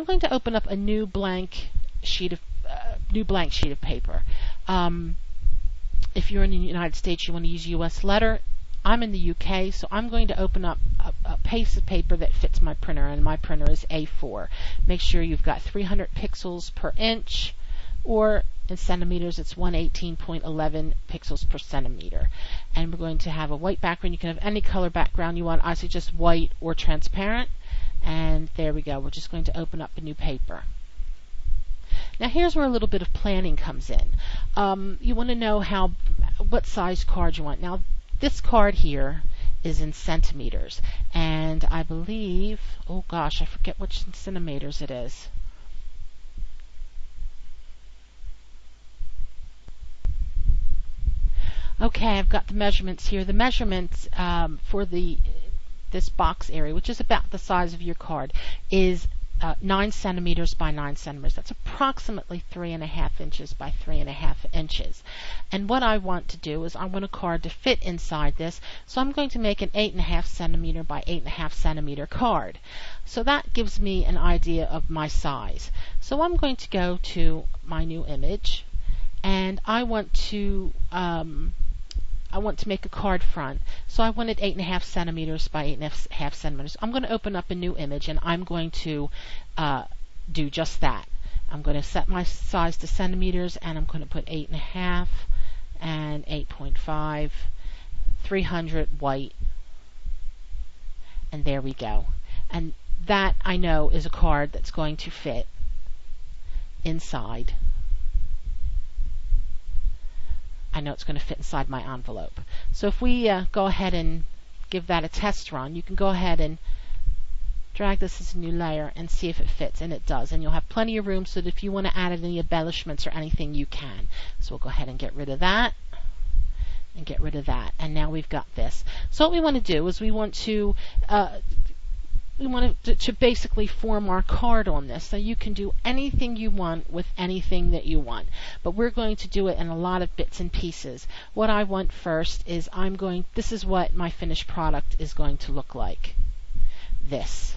I'm going to open up a new blank sheet of paper. If you're in the United States, you want to use US letter. I'm in the UK, so I'm going to open up a piece of paper that fits my printer, and my printer is A4. Make sure you've got 300 pixels per inch, or in centimeters it's 118.11 pixels per centimeter. And we're going to have a white background. You can have any color background you want. I suggest white or transparent. And there we go. We're just going to open up a new paper. Now here's where a little bit of planning comes in. You want to know what size card you want. Now this card here is in centimeters, and I believe, oh gosh, I forget which centimeters it is. Okay, I've got the measurements here. The measurements for this box area, which is about the size of your card, is 9 centimeters by 9 centimeters. That's approximately 3.5 inches by 3.5 inches. And what I want to do is I want a card to fit inside this, so I'm going to make an 8.5 centimeter by 8.5 centimeter card. So that gives me an idea of my size. So I'm going to go to my new image, and I want to make a card front. So I wanted 8.5 centimeters by 8.5 centimeters. I'm going to open up a new image, and I'm going to do just that. I'm going to set my size to centimeters, and I'm going to put 8.5 and 8.5, 300 white, and there we go. And that, I know, is a card that's going to fit inside. I know it's going to fit inside my envelope. So if we go ahead and give that a test run, you can go ahead and drag this as a new layer and see if it fits, and it does. And you'll have plenty of room so that if you want to add any embellishments or anything, you can. So we'll go ahead and get rid of that and get rid of that. And now we've got this. So what we want to do is we want to basically form our card on this. So you can do anything you want with anything that you want, but we're going to do it in a lot of bits and pieces. What I want first is this is what my finished product is going to look like. This.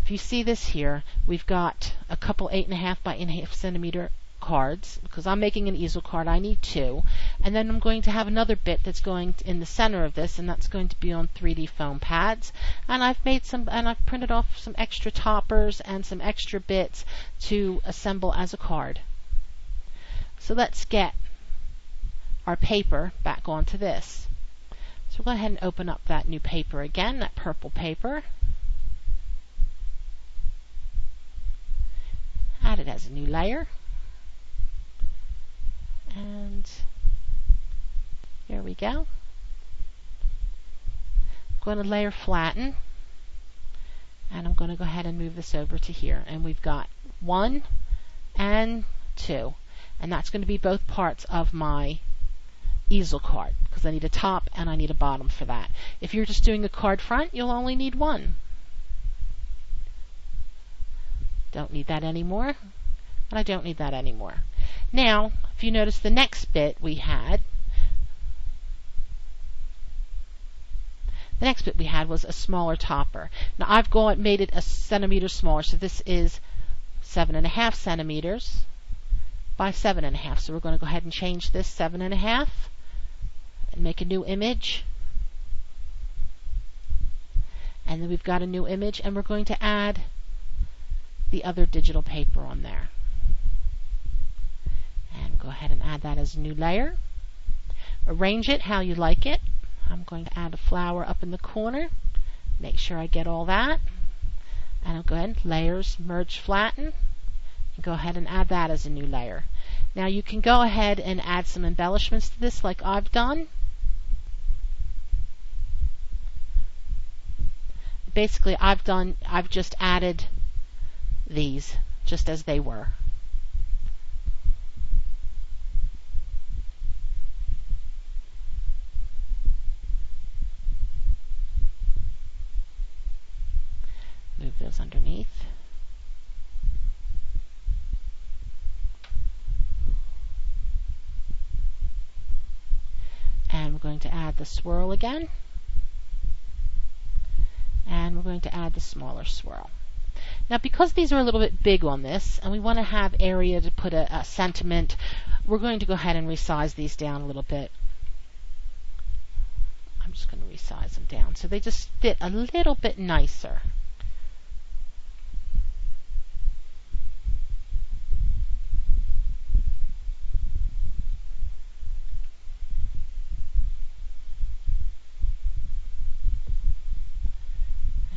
If you see this here, we've got a couple 8.5 by 8.5 centimeter cards. Because I'm making an easel card, I need 2. And then I'm going to have another bit that's going in the center of this, and that's going to be on 3D foam pads. And I've printed off some extra toppers and some extra bits to assemble as a card. So let's get our paper back onto this. So we'll go ahead and open up that new paper again, that purple paper. Add it as a new layer. And there we go. I'm going to layer flatten, and I'm going to go ahead and move this over to here. And we've got 1 and 2, and that's going to be both parts of my easel card, because I need a top and I need a bottom for that. If you're just doing a card front, you'll only need 1. Don't need that anymore, and I don't need that anymore. Now, if you notice the next bit we had, was a smaller topper. Now I've made it a centimeter smaller, so this is 7.5 centimeters by 7.5. So we're going to go ahead and change this 7.5 and make a new image. And then we've got a new image, and we're going to add the other digital paper on there. And go ahead and add that as a new layer. Arrange it how you like it. I'm going to add a flower up in the corner. Make sure I get all that. And I'll go ahead and layers, merge, flatten. And go ahead and add that as a new layer. Now you can go ahead and add some embellishments to this like I've done. Basically I've just added these just as they were. Move those underneath. And we're going to add the swirl again. And we're going to add the smaller swirl. Now, because these are a little bit big on this, and we want to have area to put a sentiment, we're going to go ahead and resize these down a little bit. I'm just going to resize them down so they just fit a little bit nicer.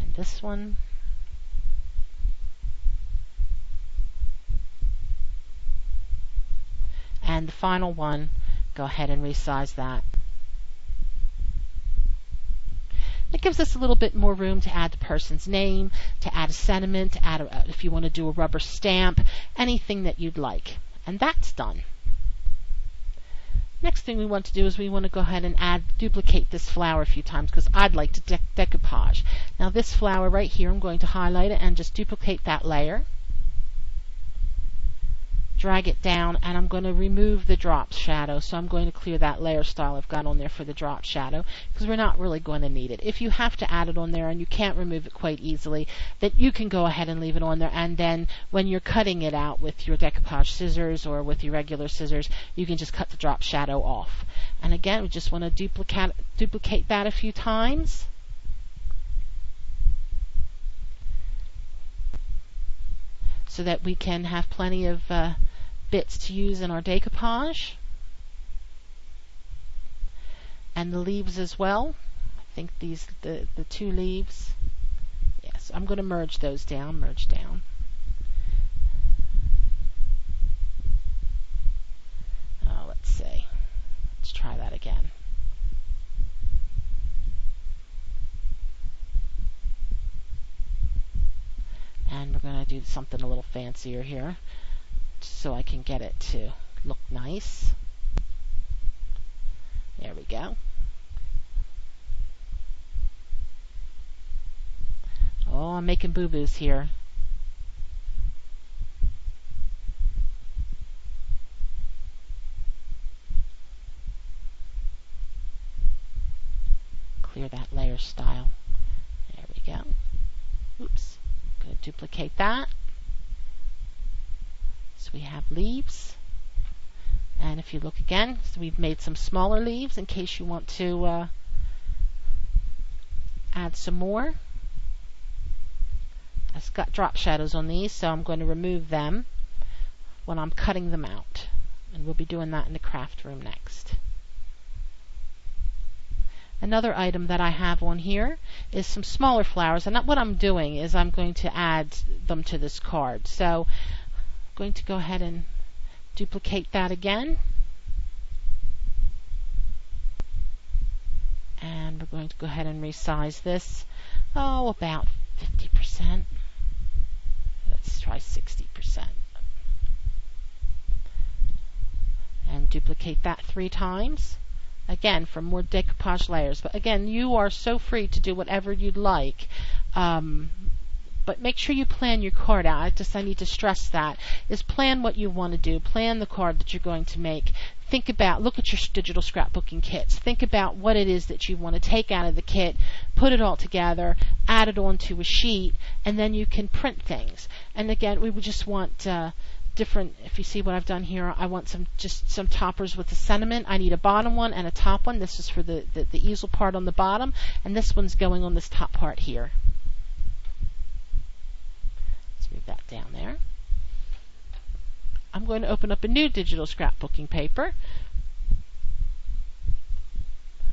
And this one. And the final one, go ahead and resize that. It gives us a little bit more room to add the person's name, to add a sentiment, to add if you want to do a rubber stamp, anything that you'd like. And that's done. Next thing we want to do is we want to go ahead and duplicate this flower a few times because I'd like to decoupage. Now this flower right here, I'm going to highlight it and just duplicate that layer. Drag it down, and I'm going to remove the drop shadow. So I'm going to clear that layer style I've got on there for the drop shadow because we're not really going to need it. If you have to add it on there and you can't remove it quite easily, then you can go ahead and leave it on there, and then when you're cutting it out with your decoupage scissors or with your regular scissors, you can just cut the drop shadow off. And again, we just want to duplicate that a few times. So that we can have plenty of bits to use in our decoupage. And the leaves as well. I think these the two leaves. Yes, I'm going to merge those down. Merge down. Let's see. Let's try that again. And we're going to do something a little fancier here so I can get it to look nice. There we go. Oh, I'm making boo-boos here. Clear that layer style. There we go. Oops. Going to duplicate that. So we have leaves. And if you look again, so we've made some smaller leaves in case you want to add some more. I've got drop shadows on these, so I'm going to remove them when I'm cutting them out. And we'll be doing that in the craft room next. Another item that I have on here is some smaller flowers, and what I'm doing is I'm going to add them to this card. So I'm going to go ahead and duplicate that again. And we're going to go ahead and resize this, about 50%. Let's try 60%. And duplicate that 3 times. Again, for more decoupage layers. But again, you are so free to do whatever you'd like. But make sure you plan your card out. I need to stress that, is plan what you want to do. Plan the card that you're going to make. Think about, look at your digital scrapbooking kits. Think about what it is that you want to take out of the kit, put it all together, add it onto a sheet, and then you can print things. And again, we would just want different, if you see what I've done here, I want some toppers with a sentiment. I need a bottom one and a top one. This is for the easel part on the bottom, and this one's going on this top part here. Let's move that down there. I'm going to open up a new digital scrapbooking paper,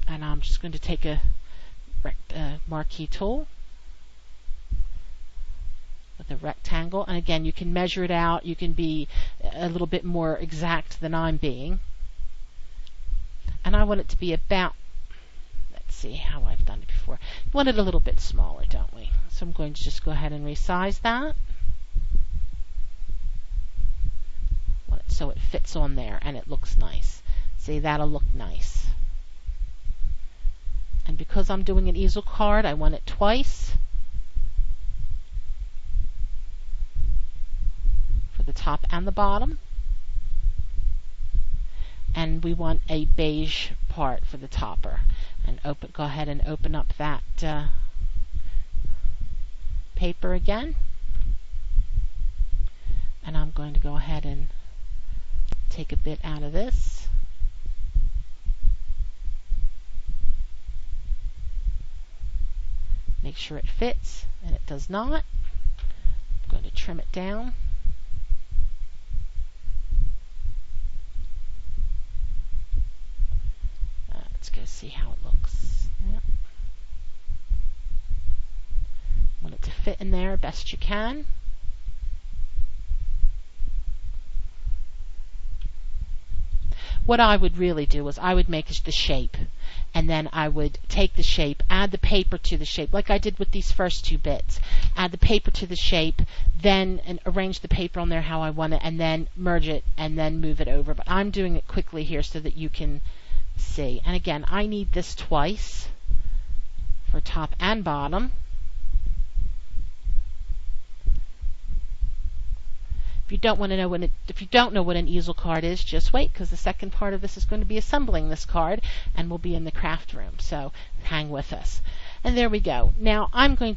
and I'm just going to take a marquee tool with a rectangle, and again, you can measure it out. You can be a little bit more exact than I'm being, and I want it to be about, let's see how I've done it before. We want it a little bit smaller, don't we? So I'm going to just go ahead and resize that so it fits on there and it looks nice. See, that'll look nice. And because I'm doing an easel card, I want it twice for the top and the bottom. And we want a beige part for the topper. And go ahead and open up that paper again. I'm going to go ahead and take a bit out of this. Make sure it fits, and it does not. I'm going to trim it down. Let's go see how it looks. Yep. Want it to fit in there best you can. What I would really do is I would make the shape, and then I would take the shape, add the paper to the shape, like I did with these first two bits. Add the paper to the shape, then and arrange the paper on there how I want it, and then merge it, and then move it over. But I'm doing it quickly here so that you can see. And again, I need this twice for top and bottom. If you don't know what an easel card is, just wait, because the second part of this is going to be assembling this card, and we'll be in the craft room. So hang with us. And there we go. Now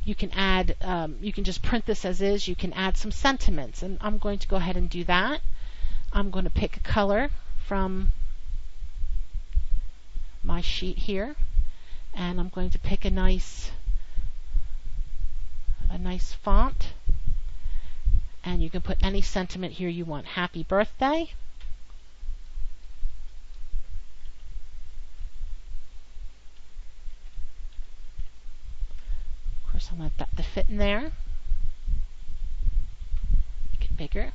you can add, you can just print this as is. You can add some sentiments, and I'm going to go ahead and do that. I'm going to pick a color from my sheet here, and I'm going to pick a nice font. And you can put any sentiment here you want. Happy birthday. Of course, I want that to fit in there. Make it bigger. In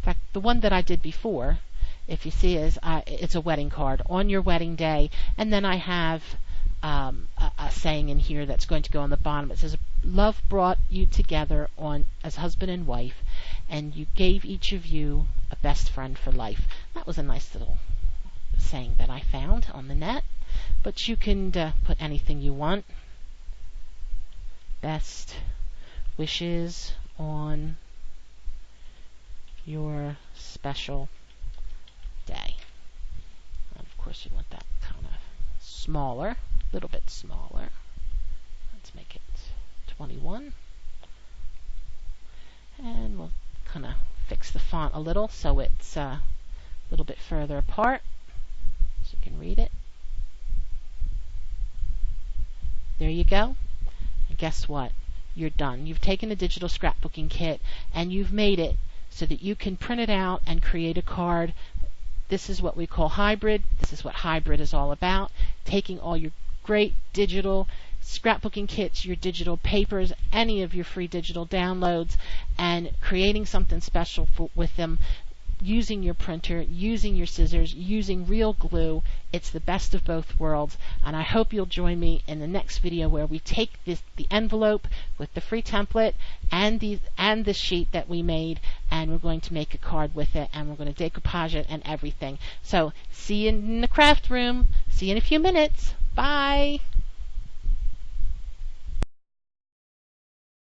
fact, the one that I did before, if you see, is it's a wedding card on your wedding day, and then I have a saying in here that's going to go on the bottom. It says, "Love brought you together as husband and wife, and you gave each of you a best friend for life." That was a nice little saying that I found on the net, but you can put anything you want. Best wishes on your special day. And of course, you want that kind of smaller. A little bit smaller. Let's make it 21. And we'll kind of fix the font a little so it's a little bit further apart so you can read it. There you go. And guess what? You're done. You've taken a digital scrapbooking kit and you've made it so that you can print it out and create a card. This is what we call hybrid. This is what hybrid is all about. Taking all your great digital scrapbooking kits, your digital papers, any of your free digital downloads, and creating something special with them, using your printer, using your scissors, using real glue. It's the best of both worlds, and I hope you'll join me in the next video where we take the envelope with the free template and the sheet that we made, and we're going to make a card with it, and we're going to decoupage it and everything. So see you in the craft room. See you in a few minutes. Bye.